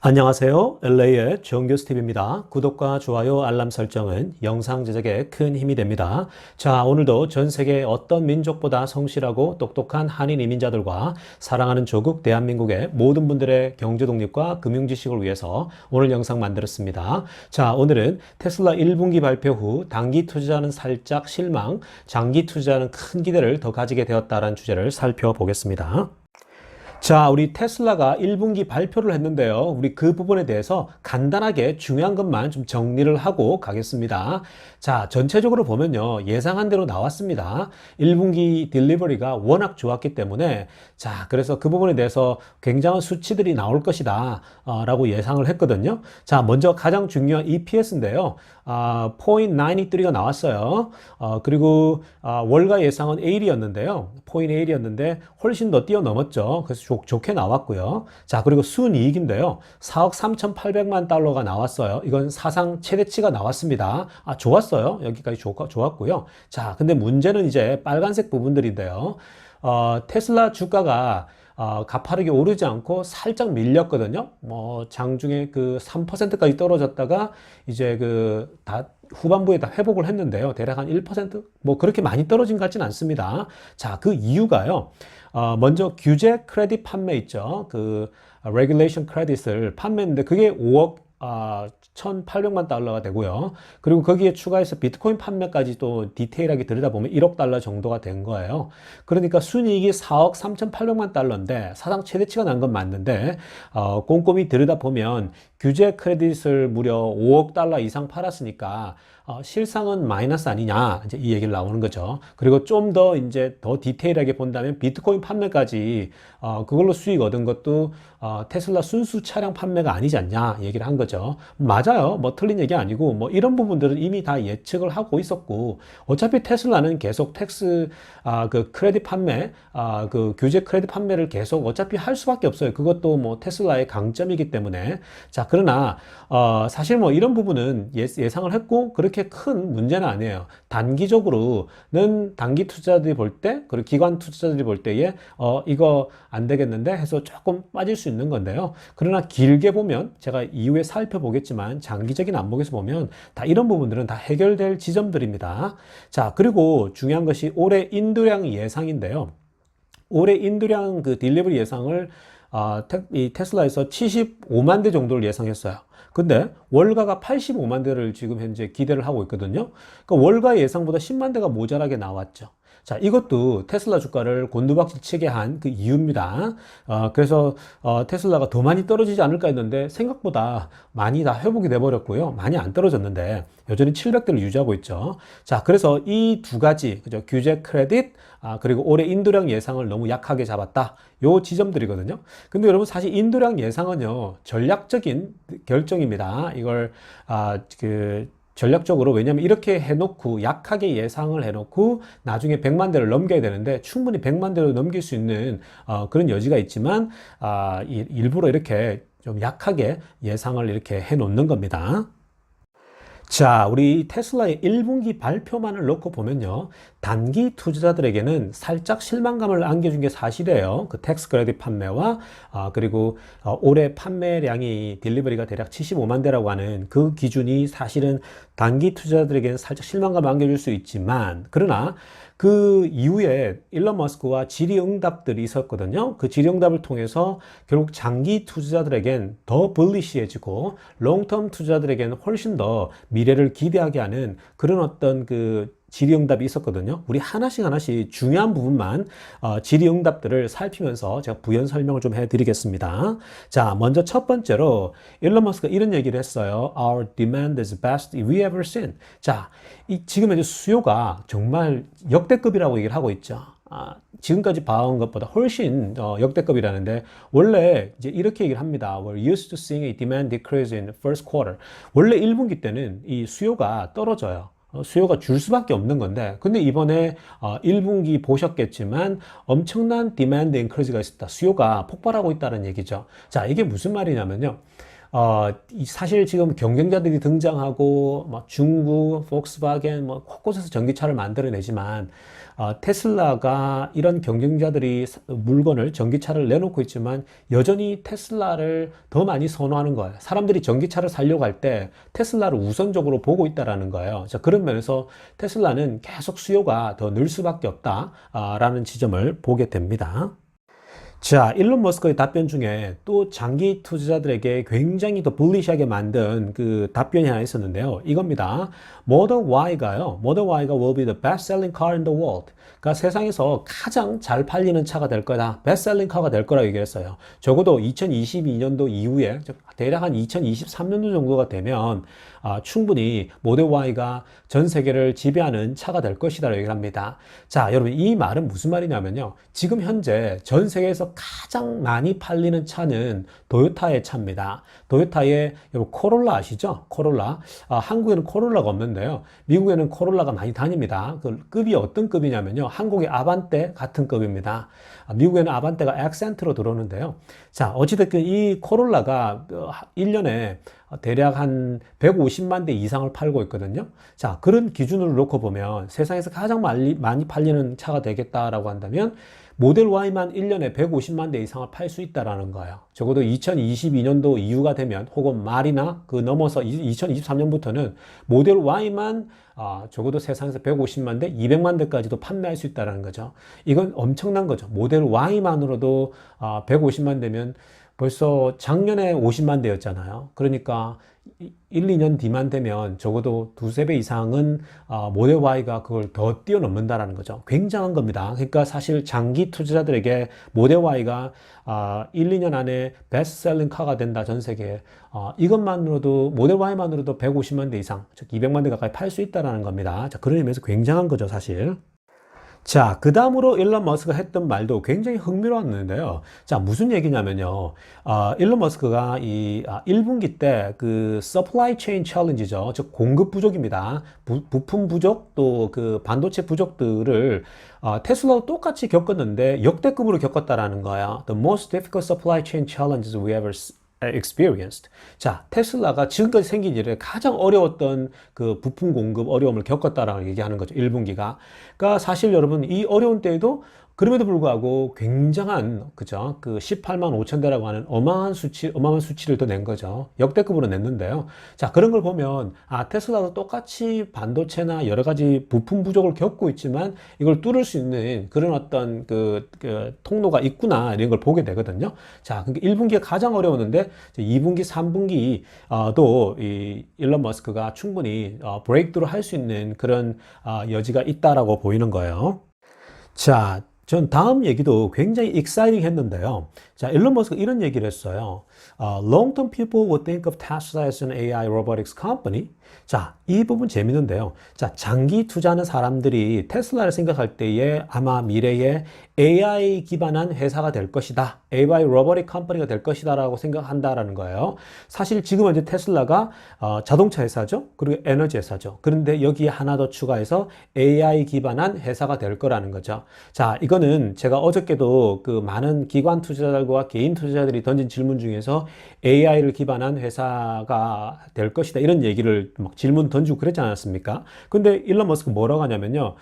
안녕하세요. LA의 정교스TV입니다. 구독과 좋아요, 알람 설정은 영상 제작에 큰 힘이 됩니다. 자, 오늘도 전 세계 어떤 민족보다 성실하고 똑똑한 한인 이민자들과 사랑하는 조국 대한민국의 모든 분들의 경제 독립과 금융 지식을 위해서 오늘 영상 만들었습니다. 자, 오늘은 테슬라 1분기 발표 후 단기 투자는 살짝 실망, 장기 투자는 큰 기대를 더 가지게 되었다라는 주제를 살펴보겠습니다. 자, 우리 테슬라가 1분기 발표를 했는데요. 우리 그 부분에 대해서 간단하게 중요한 것만 좀 정리를 하고 가겠습니다. 자, 전체적으로 보면요. 예상한 대로 나왔습니다. 1분기 딜리버리가 워낙 좋았기 때문에 자, 그래서 그 부분에 대해서 굉장한 수치들이 나올 것이다 라고 예상을 했거든요. 자, 먼저 가장 중요한 EPS인데요. 0.93가 나왔어요. 그리고 월가 예상은 8이었는데요. 0.8이었는데 훨씬 더 뛰어넘었죠. 그래서 좋게 나왔고요. 자, 그리고 순이익인데요. 4억 3,800만 달러가 나왔어요. 이건 사상 최대치가 나왔습니다. 좋았어요. 여기까지 좋았고요. 자, 근데 문제는 이제 빨간색 부분들인데요. 테슬라 주가가 가파르게 오르지 않고 살짝 밀렸거든요. 장중에 그 3%까지 떨어졌다가 이제 후반부에 다 회복을 했는데요. 대략 한 1%? 그렇게 많이 떨어진 것 같지는 않습니다. 자, 그 이유가요. 먼저 규제 크레딧 판매 있죠. 그 레귤레이션 크레딧을 판매했는데 그게 5억 1,800만 달러가 되고요. 그리고 거기에 추가해서 비트코인 판매까지 또 디테일하게 들여다보면 1억 달러 정도가 된 거예요. 그러니까 순이익이 4억 3,800만 달러인데 사상 최대치가 난 건 맞는데 꼼꼼히 들여다보면 규제 크레딧을 무려 5억 달러 이상 팔았으니까 실상은 마이너스 아니냐 이제 이 얘기를 나오는 거죠. 그리고 좀 더 이제 더 디테일하게 본다면 비트코인 판매까지 그걸로 수익 얻은 것도 테슬라 순수 차량 판매가 아니지 않냐 얘기를 한 거죠. 맞아요. 틀린 얘기 아니고 이런 부분들은 이미 다 예측을 하고 있었고 어차피 테슬라는 계속 그 크레딧 판매 그 규제 크레딧 판매를 계속 어차피 할 수밖에 없어요. 그것도 테슬라의 강점이기 때문에. 자, 그러나 사실 이런 부분은 예상을 했고 그렇게 큰 문제는 아니에요. 단기적으로는 단기 투자들이 볼 때, 그리고 기관 투자들이 볼 때에 이거 안 되겠는데 해서 조금 빠질 수 있는 건데요. 그러나 길게 보면 제가 이후에 살펴보겠지만 장기적인 안목에서 보면 다 이런 부분들은 다 해결될 지점들입니다. 자, 그리고 중요한 것이 올해 인도량 예상인데요. 올해 인도량 그 딜리버리 예상을 이 테슬라에서 75만 대 정도를 예상했어요. 근데 월가가 85만 대를 지금 현재 기대를 하고 있거든요. 그러니까 월가 예상보다 10만 대가 모자라게 나왔죠. 자, 이것도 테슬라 주가를 곤두박질 치게 한 그 이유입니다. 그래서 테슬라가 더 많이 떨어지지 않을까 했는데 생각보다 많이 다 회복이 돼 버렸고요. 많이 안 떨어졌는데 여전히 700대를 유지하고 있죠. 자, 그래서 이 두 가지, 그죠? 규제 크레딧, 그리고 올해 인도량 예상을 너무 약하게 잡았다. 요 지점들이거든요. 근데 여러분 사실 인도량 예상은요, 전략적인 결정입니다. 이걸, 전략적으로 왜냐면 이렇게 해놓고 약하게 예상을 해놓고 나중에 100만 대를 넘겨야 되는데 충분히 100만 대로 넘길 수 있는 그런 여지가 있지만 일부러 이렇게 좀 약하게 예상을 이렇게 해놓는 겁니다. 자, 우리 테슬라의 1분기 발표만을 놓고 보면요. 단기 투자자들에게는 살짝 실망감을 안겨준 게 사실이에요. 그 텍스 크레딧 판매와 그리고 올해 판매량이 딜리버리가 대략 75만 대라고 하는 그 기준이 사실은 단기 투자자들에게는 살짝 실망감을 안겨줄 수 있지만 그러나 그 이후에 일론 머스크와 질의응답들이 있었거든요. 그 질의응답을 통해서 결국 장기 투자자들에겐 더 불리시해지고 롱텀 투자자들에게는 훨씬 더 미래를 기대하게 하는 그런 어떤 그 질의응답이 있었거든요. 우리 하나씩 중요한 부분만 질의응답들을 살피면서 제가 부연 설명을 좀 해드리겠습니다. 자, 먼저 첫 번째로 일론 머스크가 이런 얘기를 했어요. Our demand is best we ever seen. 자, 지금 현재 수요가 정말 역대급이라고 얘기를 하고 있죠. 지금까지 봐온 것보다 훨씬 역대급이라는데 원래 이제 이렇게 얘기를 합니다. We're used to seeing a demand decrease in first quarter. 원래 1분기 때는 이 수요가 떨어져요. 수요가 줄 수밖에 없는 건데 근데 이번에 1분기 보셨겠지만 엄청난 디맨드 인크리즈가 있었다. 수요가 폭발하고 있다는 얘기죠. 자, 이게 무슨 말이냐면요. 사실 지금 경쟁자들이 등장하고, 뭐 중국, 폭스바겐, 뭐 곳곳에서 전기차를 만들어내지만, 테슬라가 이런 경쟁자들이 물건을, 전기차를 내놓고 있지만, 여전히 테슬라를 더 많이 선호하는 거예요. 사람들이 전기차를 사려고 할 때 테슬라를 우선적으로 보고 있다라는 거예요. 자, 그런 면에서 테슬라는 계속 수요가 더 늘 수밖에 없다라는 지점을 보게 됩니다. 자, 일론 머스크의 답변 중에 또 장기 투자자들에게 굉장히 더 불리시하게 만든 그 답변이 하나 있었는데요. 이겁니다. Model Y가 will be the best selling car in the world. 그러니까 세상에서 가장 잘 팔리는 차가 될 거다. best selling car가 될 거라고 얘기했어요. 적어도 2022년도 이후에 대략 한 2023년도 정도가 되면 충분히 모델 Y가 전 세계를 지배하는 차가 될 것이다라고 얘기를 합니다. 자, 여러분 이 말은 무슨 말이냐면요. 지금 현재 전 세계에서 가장 많이 팔리는 차는 도요타의 차입니다. 도요타의 여러분 코롤라 아시죠? 코롤라. 한국에는 코롤라가 없는데요. 미국에는 코롤라가 많이 다닙니다. 그 급이 어떤 급이냐면요. 한국의 아반떼 같은 급입니다. 미국에는 아반떼가 액센트로 들어오는데요. 자, 어찌됐든 이 코롤라가 1년에 대략 한 150만 대 이상을 팔고 있거든요. 자, 그런 기준으로 놓고 보면 세상에서 가장 많이 팔리는 차가 되겠다라고 한다면 모델 Y만 1년에 150만 대 이상을 팔 수 있다라는 거예요. 적어도 2022년도 이후가 되면 혹은 말이나 그 넘어서 2023년부터는 모델 Y만 적어도 세상에서 150만 대, 200만 대까지도 판매할 수 있다는 거죠. 이건 엄청난 거죠. 모델 Y만으로도 150만 대면 벌써 작년에 50만 대였잖아요. 그러니까 1, 2년 뒤만 되면 적어도 두세 배 이상은 모델 Y가 그걸 더 뛰어넘는다라는 거죠. 굉장한 겁니다. 그러니까 사실 장기 투자자들에게 모델 Y가 1, 2년 안에 베스트셀링 카가 된다, 전 세계에. 이것만으로도 모델 Y만으로도 150만 대 이상, 즉 200만 대 가까이 팔 수 있다라는 겁니다. 자, 그런 의미에서 굉장한 거죠, 사실. 자, 그 다음으로 일론 머스크가 했던 말도 굉장히 흥미로웠는데요. 자, 무슨 얘기냐면요. 일론 머스크가 이 1분기 때 그 supply chain challenge죠. 즉 공급 부족입니다. 부품 부족 또 그 반도체 부족들을 테슬라도 똑같이 겪었는데 역대급으로 겪었다라는 거예요. The most difficult supply chain challenges we ever experienced. 자, 테슬라가 지금까지 생긴 일에 가장 어려웠던 그 부품 공급 어려움을 겪었다라고 얘기하는 거죠. 1분기가. 그러니까 사실 여러분 이 어려운 때에도 그럼에도 불구하고 굉장한, 그죠? 그 18만 5천 대라고 하는 어마어마한 수치를 더 낸 거죠. 역대급으로 냈는데요. 자, 그런 걸 보면, 테슬라도 똑같이 반도체나 여러 가지 부품 부족을 겪고 있지만 이걸 뚫을 수 있는 그런 어떤 그 통로가 있구나, 이런 걸 보게 되거든요. 자, 그러니까 1분기가 가장 어려웠는데 2분기, 3분기도 이 일론 머스크가 충분히 브레이크드로 할 수 있는 그런 여지가 있다라고 보이는 거예요. 자, 전 다음 얘기도 굉장히 exciting 했는데요. 자, 일론 머스크가 이런 얘기를 했어요. Long-term people would think of Tesla as an AI robotics company. 자, 이 부분 재밌는데요. 자, 장기 투자하는 사람들이 테슬라를 생각할 때에 아마 미래에 AI 기반한 회사가 될 것이다. AI robotic company가 될 것이다 라고 생각한다라는 거예요. 사실 지금 현재 테슬라가 자동차 회사죠. 그리고 에너지 회사죠. 그런데 여기에 하나 더 추가해서 AI 기반한 회사가 될 거라는 거죠. 자, 이거는 제가 어저께도 그 많은 기관 투자자들과 개인 투자자들이 던진 질문 중에서 AI를 기반한 회사가 될 것이다. 이런 얘기를 막 질문 던지고 그랬지 않았습니까? 근데 일론 머스크 뭐라고 하냐면요.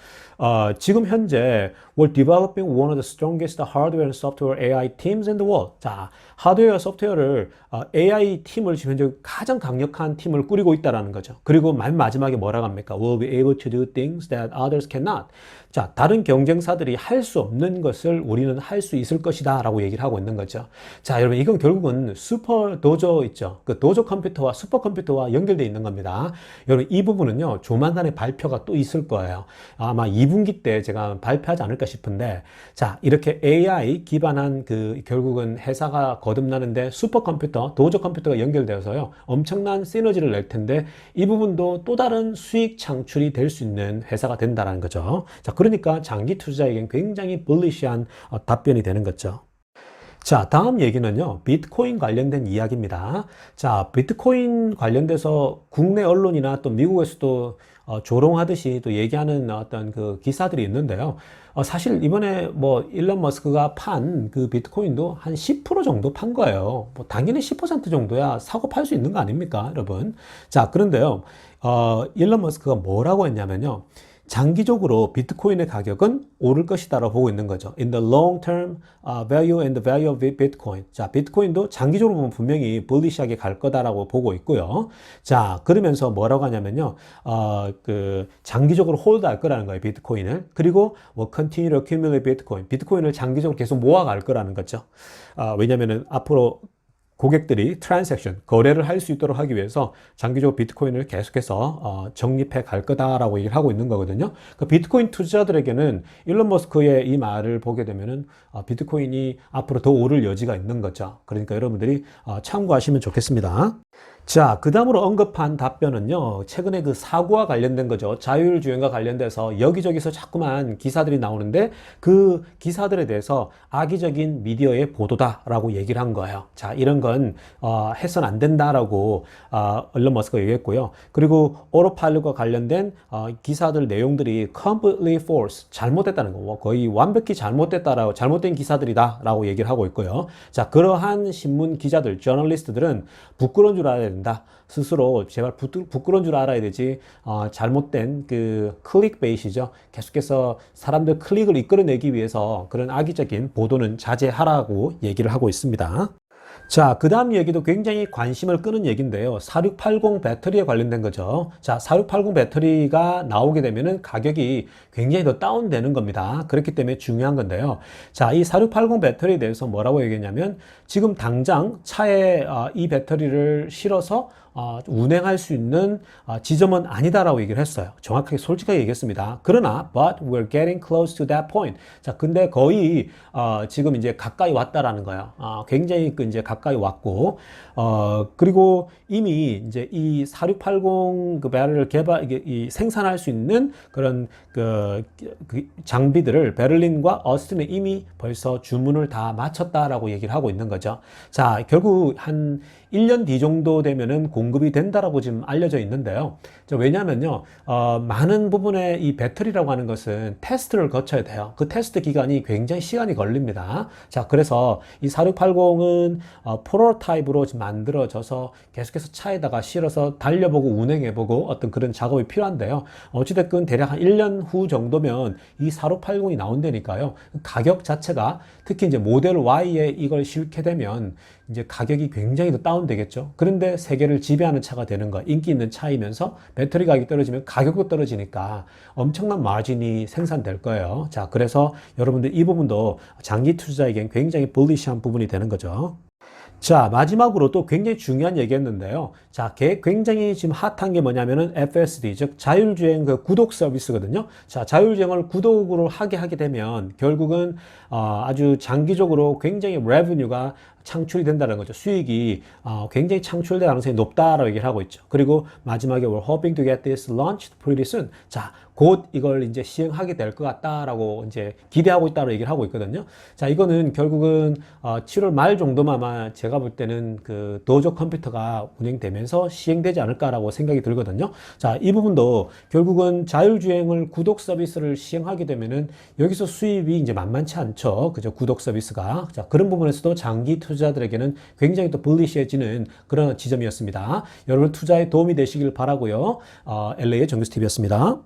지금 현재 we're developing one of the strongest hardware and software AI teams in the world. 자, 하드웨어와 소프트웨어를 AI 팀을 지금 현재 가장 강력한 팀을 꾸리고 있다라는 거죠. 그리고 맨 마지막에 뭐라고 합니까? We'll be able to do things that others cannot. 자, 다른 경쟁사들이 할 수 없는 것을 우리는 할 수 있을 것이다 라고 얘기를 하고 있는 거죠. 자, 여러분 이건 결국은 슈퍼 도저 있죠. 그 도저 컴퓨터와 슈퍼 컴퓨터와 연결되어 있는 겁니다. 여러분 이 부분은요, 조만간에 발표가 또 있을 거예요. 아마 2분기 때 제가 발표하지 않을까 싶은데, 자, 이렇게 AI 기반한 그 결국은 회사가 거듭나는데 슈퍼컴퓨터, 도저 컴퓨터가 연결되어서요, 엄청난 시너지를 낼 텐데 이 부분도 또 다른 수익 창출이 될 수 있는 회사가 된다는 거죠. 자, 그러니까 장기 투자에겐 굉장히 bulish한 답변이 되는 거죠. 자, 다음 얘기는요, 비트코인 관련된 이야기입니다. 자, 비트코인 관련돼서 국내 언론이나 또 미국에서도 조롱하듯이 또 얘기하는 어떤 그 기사들이 있는데요. 사실 이번에 뭐 일론 머스크가 판 그 비트코인도 한 10% 정도 판 거예요. 뭐 당연히 10% 정도야 사고 팔 수 있는 거 아닙니까, 여러분? 자, 그런데요. 일론 머스크가 뭐라고 했냐면요. 장기적으로 비트코인의 가격은 오를 것이다라고 보고 있는 거죠. In the long term value and the value of Bitcoin. 자, 비트코인도 장기적으로 보면 분명히 bulish하게 갈 거다라고 보고 있고요. 자, 그러면서 뭐라고 하냐면요. 장기적으로 홀드할 거라는 거예요, 비트코인을. 그리고 will continue to accumulate Bitcoin. 비트코인을 장기적으로 계속 모아갈 거라는 거죠. 왜냐면은 앞으로 고객들이 트랜잭션, 거래를 할 수 있도록 하기 위해서 장기적으로 비트코인을 계속해서 적립해 갈 거다라고 얘기를 하고 있는 거거든요. 그 비트코인 투자자들에게는 일론 머스크의 이 말을 보게 되면은 비트코인이 앞으로 더 오를 여지가 있는 거죠. 그러니까 여러분들이 참고하시면 좋겠습니다. 자, 그 다음으로 언급한 답변은요, 최근에 그 사고와 관련된 거죠. 자율주행과 관련돼서 여기저기서 자꾸만 기사들이 나오는데 그 기사들에 대해서 악의적인 미디어의 보도다라고 얘기를 한 거예요. 자, 이런 건 해서는 안 된다라고 일론 머스크가 얘기했고요. 그리고 오토파일럿과 관련된 기사들 내용들이 completely false, 잘못됐다는 거, 거의 완벽히 잘못됐다라고, 잘못된 기사들이다라고 얘기를 하고 있고요. 자, 그러한 신문 기자들, 저널리스트들은 부끄러운 줄 알아야 된다. 스스로 제발 부끄러운 줄 알아야 되지. 잘못된 그 클릭베이트죠. 계속해서 사람들 클릭을 이끌어내기 위해서 그런 악의적인 보도는 자제하라고 얘기를 하고 있습니다. 자, 그 다음 얘기도 굉장히 관심을 끄는 얘기인데요. 4680 배터리에 관련된 거죠. 자, 4680 배터리가 나오게 되면은 가격이 굉장히 더 다운되는 겁니다. 그렇기 때문에 중요한 건데요. 자, 이 4680 배터리에 대해서 뭐라고 얘기했냐면 지금 당장 차에 이 배터리를 실어서 운행할 수 있는 지점은 아니다라고 얘기를 했어요. 정확하게 솔직하게 얘기했습니다. 그러나 but we're getting close to that point. 자, 근데 거의 지금 이제 가까이 왔다라는 거예요. 굉장히 이제 가까이 왔고 그리고 이미 이제 이 4680 그 배럴을 이 생산할 수 있는 그런 그 장비들을 베를린과 어스틴에 이미 벌써 주문을 다 마쳤다라고 얘기를 하고 있는 거죠. 자, 결국 한 1년 뒤 정도 되면은 공급이 된다라고 지금 알려져 있는데요. 왜냐면요, 많은 부분의 이 배터리라고 하는 것은 테스트를 거쳐야 돼요. 그 테스트 기간이 굉장히 시간이 걸립니다. 자, 그래서 이 4680은 프로토타입으로 지금 만들어져서 계속해서 차에다가 실어서 달려보고 운행해보고 어떤 그런 작업이 필요한데요. 어찌됐건 대략 한 1년 후 정도면 이 4680이 나온다니까요. 가격 자체가 특히 이제 모델 Y에 이걸 싣게 되면 이제 가격이 굉장히 더 다운되겠죠. 그런데 세계를 지배하는 차가 되는 거, 인기 있는 차이면서 배터리 가격이 떨어지면 가격도 떨어지니까 엄청난 마진이 생산될 거예요. 자, 그래서 여러분들 이 부분도 장기 투자에겐 굉장히 bullish 부분이 되는 거죠. 자, 마지막으로 또 굉장히 중요한 얘기했는데요. 자, 굉장히 지금 핫한 게 뭐냐면은 FSD, 즉 자율주행 그 구독 서비스거든요. 자, 자율주행을 구독으로 하게 되면 결국은 아주 장기적으로 굉장히 레버뉴가 창출이 된다는 거죠. 수익이 굉장히 창출될 가능성이 높다라고 얘기를 하고 있죠. 그리고 마지막에 we're hoping to get this launched pretty soon. 자, 곧 이걸 이제 시행하게 될 것 같다라고 이제 기대하고 있다고 얘기를 하고 있거든요. 자, 이거는 결국은 7월 말 정도만 아마 제가 볼 때는 그 도저 컴퓨터가 운행되면서 시행되지 않을까라고 생각이 들거든요. 자, 이 부분도 결국은 자율주행을 구독 서비스를 시행하게 되면은 여기서 수입이 이제 만만치 않죠. 그죠? 구독 서비스가. 자, 그런 부분에서도 장기 투자자들에게는 굉장히 또 불리시해지는 그런 지점이었습니다. 여러분 투자에 도움이 되시길 바라고요. LA의 정규스TV였습니다.